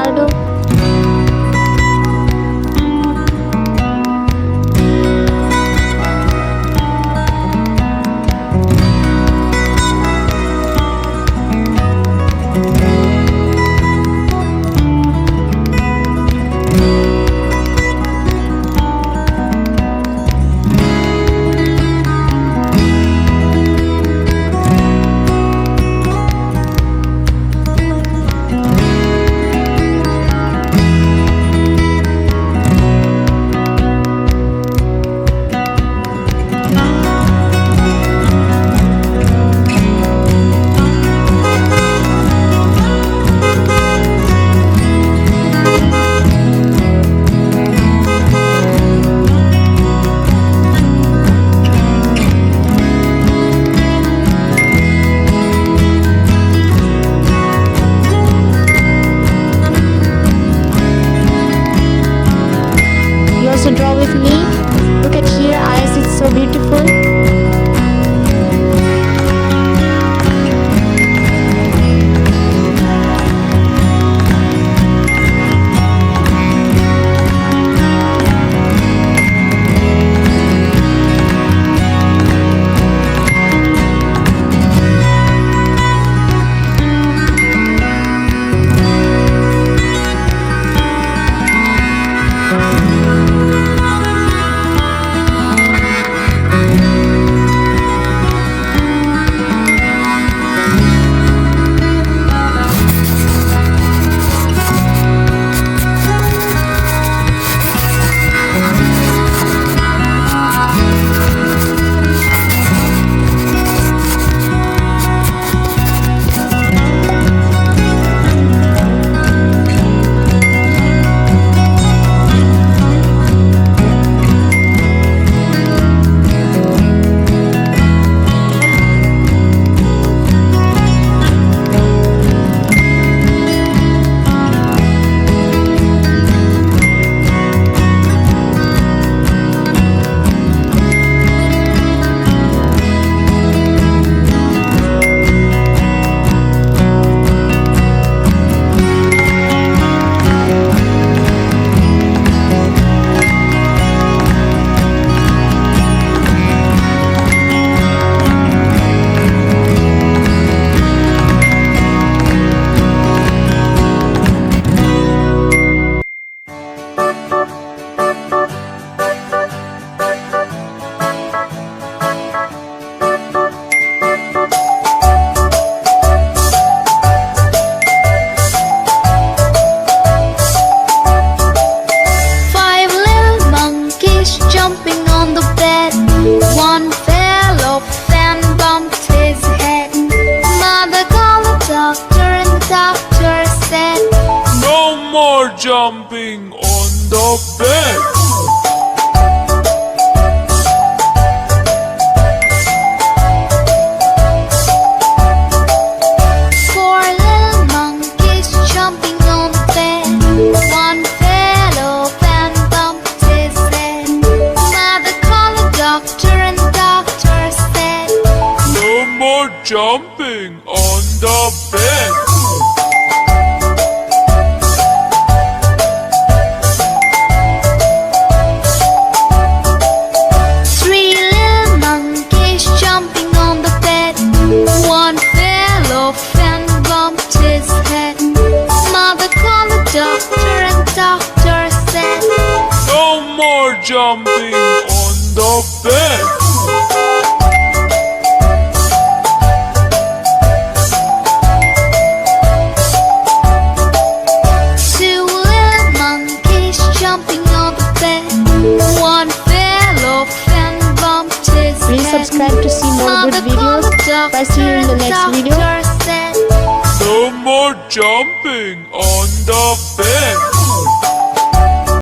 artistronaldo. So draw with me. Look at here, eyes, it's so beautiful. Jumping on the bed, one fell off and bumped his head. Mother called the doctor and the doctor said, no more jumping on the bed. Four little monkeys jumping on the bed, one fell off and bumped his head. Mother called the doctor and the doctor said, no more jumping on the bed. Three little monkeys jumping on the bed, one fell off and bumped his head. Mother called the doctor and the doctor said, no more jumping on the bed. Two little monkeys jumping on the bed, one fell off and bumped his Please head. subscribe to see more good videos. Bye, see you in the next video. Said, no more jumping on the bed.